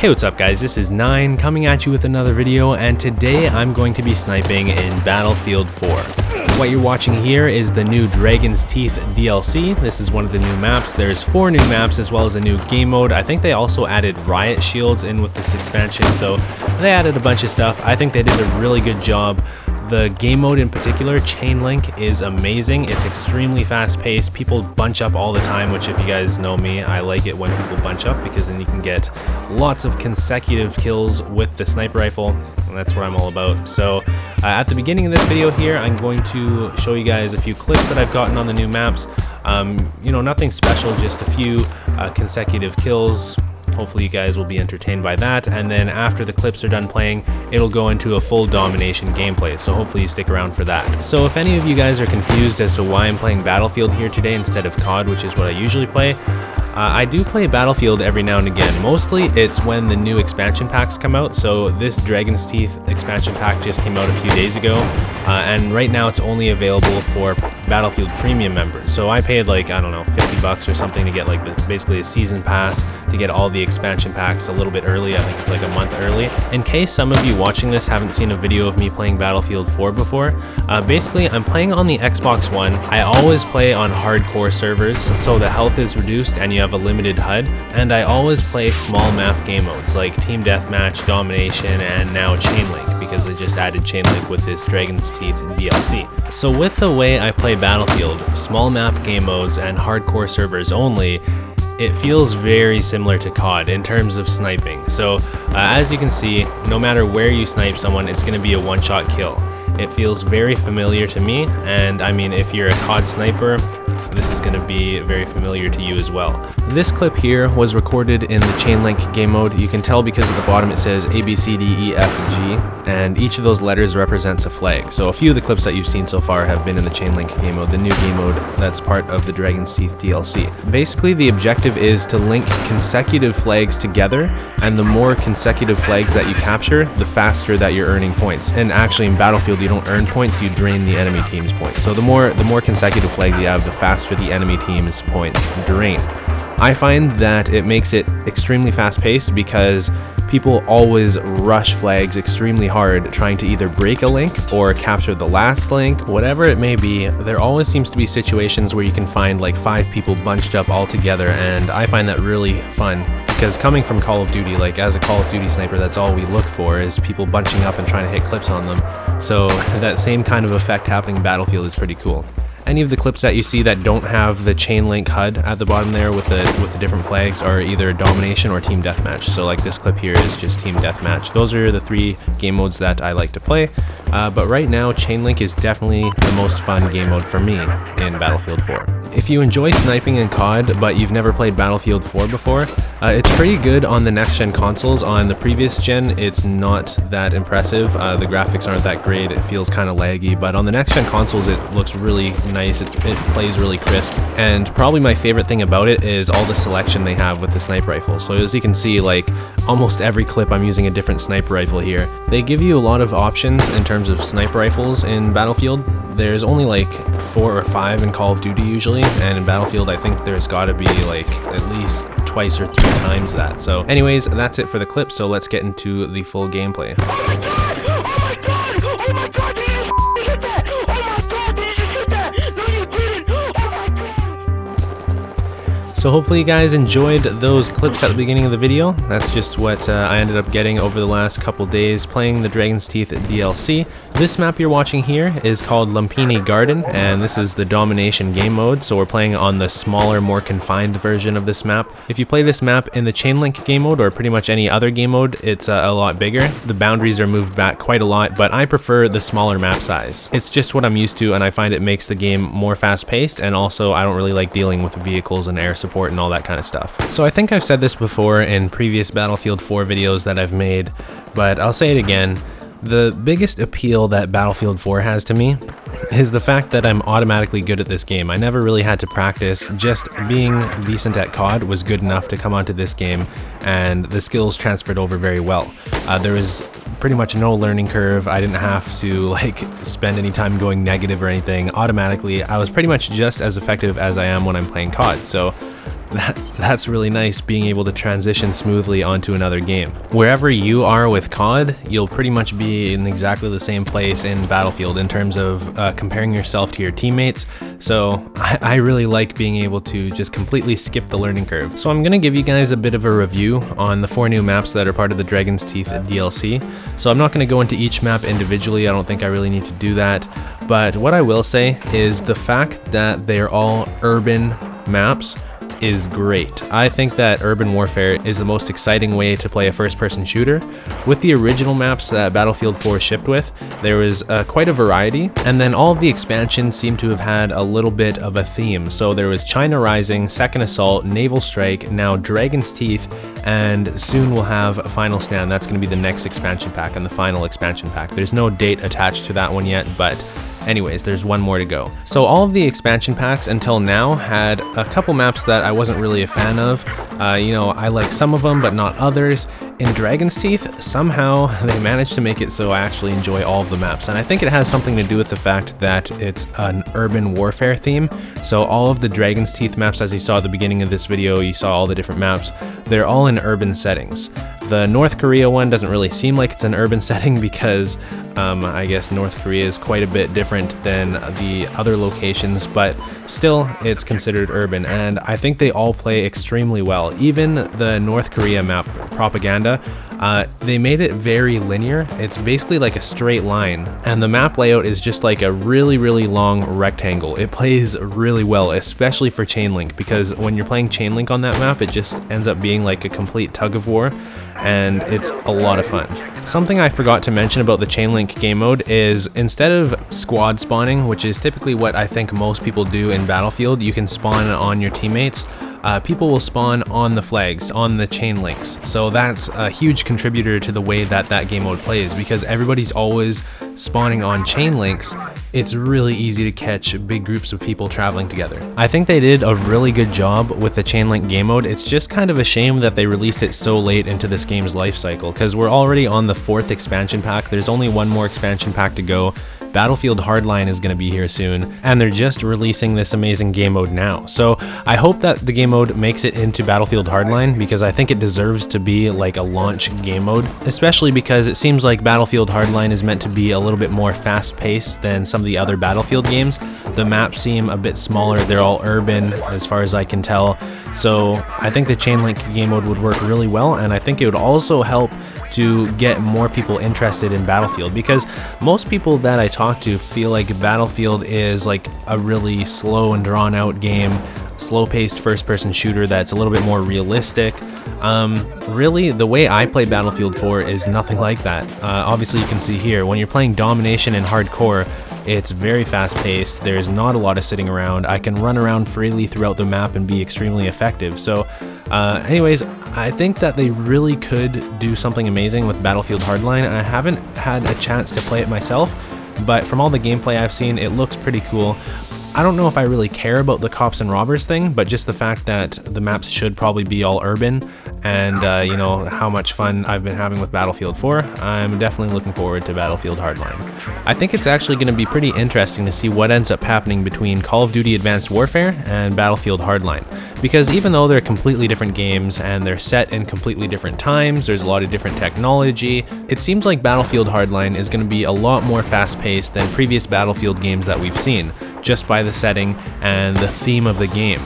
Hey, what's up guys, this is 9 coming at you with another video, and today I'm going to be sniping in Battlefield 4. What you're watching here is the new Dragon's Teeth DLC. This is one of the new maps. There's 4 new maps as well as a new game mode. I think they also added riot shields in with this expansion, so they added a bunch of stuff. I think they did a really good job. The game mode in particular, Chain Link, is amazing. It's extremely fast paced. People bunch up all the time, which if you guys know me, I like it when people bunch up because then you can get lots of consecutive kills with the sniper rifle, and that's what I'm all about. So at the beginning of this video here, I'm going to show you guys a few clips that I've gotten on the new maps. You know, nothing special, just a few consecutive kills. Hopefully you guys will be entertained by that, and then after the clips are done playing, it'll go into a full domination gameplay, so hopefully you stick around for that. So if any of you guys are confused as to why I'm playing Battlefield here today instead of COD, which is what I usually play, I do play Battlefield every now and again. Mostly it's when the new expansion packs come out. So this Dragon's Teeth expansion pack just came out a few days ago, and right now it's only available for Battlefield Premium members. So I paid like, I don't know, 50 bucks or something to get like basically a season pass to get all the expansion packs a little bit early. I think it's like a month early. In case some of you watching this haven't seen a video of me playing Battlefield 4 before, basically I'm playing on the Xbox One. I always play on hardcore servers, so the health is reduced and you have a limited HUD, and I always play small map game modes like Team Deathmatch, Domination, and now Chain Link, because they just added Chain Link with this Dragon's Teeth DLC. So with the way I play Battlefield, small map game modes and hardcore servers only, it feels very similar to COD in terms of sniping. So as you can see, no matter where you snipe someone, it's going to be a one-shot kill. It feels very familiar to me, and I mean, if you're a COD sniper, this is going to be very familiar to you as well. This clip here was recorded in the Chain Link game mode. You can tell because at the bottom it says A, B, C, D, E, F, and G, and each of those letters represents a flag. So a few of the clips that you've seen so far have been in the Chain Link game mode, the new game mode that's part of the Dragon's Teeth DLC. Basically, the objective is to link consecutive flags together, and the more consecutive flags that you capture, the faster that you're earning points. And actually in Battlefield, you don't earn points, you drain the enemy team's points. So the more consecutive flags you have, the faster the enemy team's points drain. I find that it makes it extremely fast-paced because people always rush flags extremely hard, trying to either break a link or capture the last link. Whatever it may be, there always seems to be situations where you can find like 5 people bunched up all together, and I find that really fun. Because coming from Call of Duty, like as a Call of Duty sniper, that's all we look for is people bunching up and trying to hit clips on them. So that same kind of effect happening in Battlefield is pretty cool. Any of the clips that you see that don't have the Chain Link HUD at the bottom there with the different flags are either Domination or Team Deathmatch. So like this clip here is just Team Deathmatch. Those are the 3 game modes that I like to play. But right now, Chain Link is definitely the most fun game mode for me in Battlefield 4. If you enjoy sniping in COD, but you've never played Battlefield 4 before, it's pretty good on the next-gen consoles. On the previous gen, it's not that impressive. The graphics aren't that great. It feels kind of laggy, but on the next-gen consoles, it looks really nice. It plays really crisp, and probably my favorite thing about it is all the selection they have with the sniper rifle. So as you can see, like almost every clip I'm using a different sniper rifle here. They give you a lot of options in terms of sniper rifles in Battlefield. There's only like 4 or 5 in Call of Duty usually, and in Battlefield I think there's gotta be like at least twice or 3 times that. So anyways, that's it for the clip, so let's get into the full gameplay. So hopefully you guys enjoyed those clips at the beginning of the video. That's just what I ended up getting over the last couple days playing the Dragon's Teeth DLC. This map you're watching here is called Lumpini Garden, and this is the Domination game mode, so we're playing on the smaller, more confined version of this map. If you play this map in the Chain Link game mode or pretty much any other game mode, it's a lot bigger. The boundaries are moved back quite a lot, but I prefer the smaller map size. It's just what I'm used to, and I find it makes the game more fast-paced, and also I don't really like dealing with vehicles and air support and all that kind of stuff. So I think I've said this before in previous Battlefield 4 videos that I've made, but I'll say it again. The biggest appeal that Battlefield 4 has to me is the fact that I'm automatically good at this game. I never really had to practice. Just being decent at COD was good enough to come onto this game, and the skills transferred over very well. There was pretty much no learning curve. I didn't have to like spend any time going negative or anything. Automatically, I was pretty much just as effective as I am when I'm playing COD. So that's really nice, being able to transition smoothly onto another game. Wherever you are with COD, you'll pretty much be in exactly the same place in Battlefield in terms of comparing yourself to your teammates. So I really like being able to just completely skip the learning curve. So I'm gonna give you guys a bit of a review on the 4 new maps that are part of the Dragon's Teeth DLC. So I'm not gonna go into each map individually, I don't think I really need to do that. But what I will say is the fact that they're all urban maps is great. I think that urban warfare is the most exciting way to play a first-person shooter. With the original maps that Battlefield 4 shipped with, there was quite a variety, and then all of the expansions seem to have had a little bit of a theme. So there was China Rising, Second Assault, Naval Strike, now Dragon's Teeth, and soon we'll have Final Stand. That's going to be the next expansion pack and the final expansion pack. There's no date attached to that one yet, but anyways, there's one more to go. So all of the expansion packs until now had a couple maps that I wasn't really a fan of. You know, I like some of them, but not others. In Dragon's Teeth, somehow they managed to make it so I actually enjoy all of the maps. And I think it has something to do with the fact that it's an urban warfare theme. So all of the Dragon's Teeth maps, as you saw at the beginning of this video, you saw all the different maps, they're all in urban settings. The North Korea one doesn't really seem like it's an urban setting because I guess North Korea is quite a bit different than the other locations, but still it's considered urban, and I think they all play extremely well. Even the North Korea map, Propaganda, they made it very linear. It's basically like a straight line, and the map layout is just like a really long rectangle. It plays really well, especially for chain link, because when you're playing chain link on that map, it just ends up being like a complete tug of war, and it's a lot of fun. Something I forgot to mention about the chain link game mode is instead of squad spawning, which is typically what I think most people do in Battlefield, you can spawn on your teammates. People will spawn on the flags, on the chain links. So that's a huge contributor to the way that that game mode plays, because everybody's always spawning on chain links. It's really easy to catch big groups of people traveling together. I think they did a really good job with the chain link game mode. It's just kind of a shame that they released it so late into this game's life cycle, because we're already on the 4th expansion pack. There's only one more expansion pack to go. Battlefield Hardline is going to be here soon, and they're just releasing this amazing game mode now. So I hope that the game mode makes it into Battlefield Hardline, because I think it deserves to be like a launch game mode, especially because it seems like Battlefield Hardline is meant to be a little bit more fast-paced than some of the other Battlefield games. The maps seem a bit smaller, they're all urban as far as I can tell, so I think the chain link game mode would work really well, and I think it would also help to get more people interested in Battlefield, because most people that I talk to feel like Battlefield is like a really slow and drawn out game, slow-paced first-person shooter that's a little bit more realistic. Really, the way I play Battlefield 4 is nothing like that. Obviously, you can see here, when you're playing Domination and Hardcore, it's very fast-paced, there's not a lot of sitting around, I can run around freely throughout the map and be extremely effective. So anyways, I think that they really could do something amazing with Battlefield Hardline. I haven't had a chance to play it myself, but from all the gameplay I've seen, it looks pretty cool. I don't know if I really care about the cops and robbers thing, but just the fact that the maps should probably be all urban, and you know how much fun I've been having with Battlefield 4, I'm definitely looking forward to Battlefield Hardline. I think it's actually going to be pretty interesting to see what ends up happening between Call of Duty Advanced Warfare and Battlefield Hardline, because even though they're completely different games and they're set in completely different times, there's a lot of different technology, it seems like Battlefield Hardline is going to be a lot more fast-paced than previous Battlefield games that we've seen, just by the setting and the theme of the game.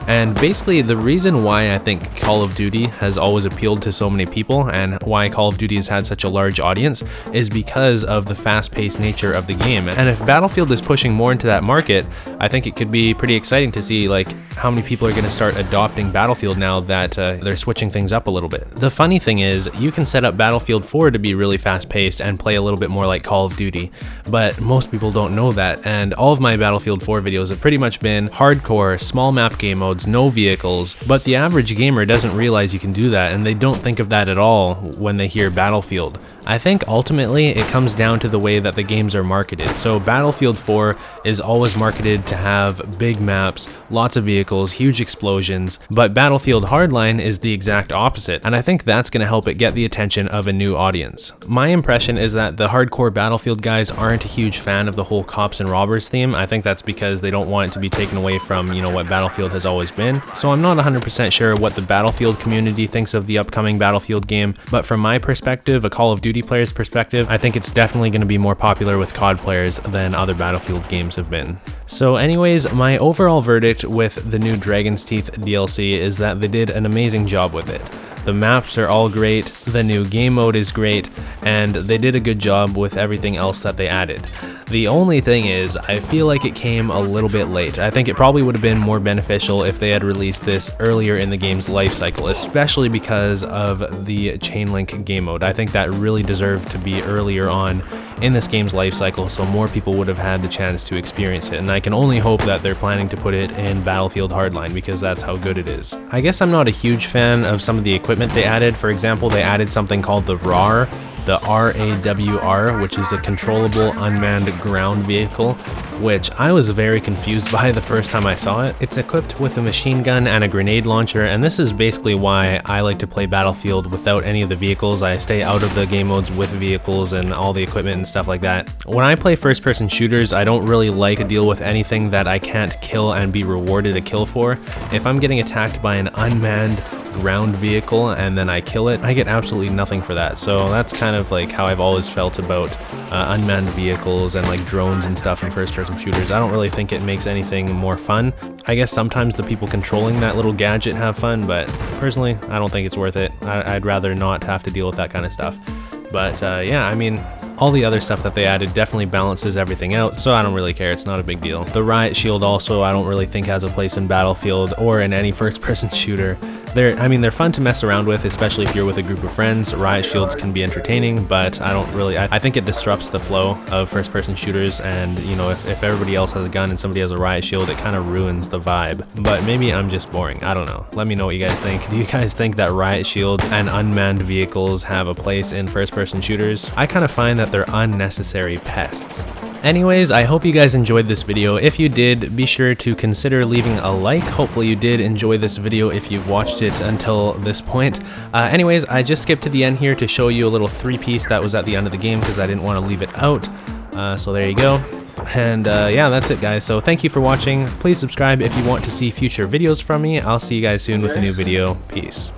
And basically the reason why I think Call of Duty has always appealed to so many people, and why Call of Duty has had such a large audience, is because of the fast-paced nature of the game. And if Battlefield is pushing more into that market, I think it could be pretty exciting to see like how many people are going to start adopting Battlefield now that they're switching things up a little bit. The funny thing is, you can set up Battlefield 4 to be really fast-paced and play a little bit more like Call of Duty, but most people don't know that, and all of my Battlefield 4 videos have pretty much been hardcore, small map game modes, no vehicles, but the average gamer doesn't realize you can do that, and they don't think of that at all when they hear Battlefield. I think ultimately it comes down to the way that the games are marketed. So Battlefield 4 is always marketed to have big maps, lots of vehicles, huge explosions, but Battlefield Hardline is the exact opposite, and I think that's going to help it get the attention of a new audience. My impression is that the hardcore Battlefield guys aren't a huge fan of the whole cops and robbers theme. I think that's because they don't want it to be taken away from, you know, what Battlefield has always always been. So I'm not 100% sure what the Battlefield community thinks of the upcoming Battlefield game, but from my perspective, a Call of Duty player's perspective, I think it's definitely going to be more popular with COD players than other Battlefield games have been. So anyways, my overall verdict with the new Dragon's Teeth DLC is that they did an amazing job with it. The maps are all great, the new game mode is great, and they did a good job with everything else that they added. The only thing is, I feel like it came a little bit late. I think it probably would have been more beneficial if they had released this earlier in the game's life cycle, especially because of the chain link game mode. I think that really deserved to be earlier on in this game's life cycle, so more people would have had the chance to experience it, and I can only hope that they're planning to put it in Battlefield Hardline because that's how good it is. I guess I'm not a huge fan of some of the equipment they added. For example, they added something called the RAR, the RAWR, which is a controllable unmanned ground vehicle, which I was very confused by the first time I saw it. It's equipped with a machine gun and a grenade launcher, and this is basically why I like to play Battlefield without any of the vehicles. I stay out of the game modes with vehicles and all the equipment and stuff like that. When I play first-person shooters, I don't really like to deal with anything that I can't kill and be rewarded a kill for. If I'm getting attacked by an unmanned ground vehicle and then I kill it, I get absolutely nothing for that. So that's kind of like how I've always felt about unmanned vehicles and like drones and stuff in first-person shooters. I don't really think it makes anything more fun. I guess sometimes the people controlling that little gadget have fun, but personally, I don't think it's worth it. I'd rather not have to deal with that kind of stuff. But yeah, I mean, all the other stuff that they added definitely balances everything out, so I don't really care. It's not a big deal. The riot shield also I don't really think has a place in Battlefield or in any first-person shooter. They're fun to mess around with, especially if you're with a group of friends. Riot shields can be entertaining, but I think it disrupts the flow of first-person shooters, and you know, if everybody else has a gun and somebody has a riot shield, it kind of ruins the vibe. But maybe I'm just boring, I don't know. Let me know what you guys think. Do you guys think that riot shields and unmanned vehicles have a place in first-person shooters? I kind of find that they're unnecessary pests. Anyways, I hope you guys enjoyed this video. If you did, be sure to consider leaving a like. Hopefully you did enjoy this video if you've watched it until this point. Anyways, I just skipped to the end here to show you a little three-piece that was at the end of the game because I didn't want to leave it out. So there you go. And yeah, that's it guys. So thank you for watching. Please subscribe if you want to see future videos from me. I'll see you guys soon with a new video. Peace.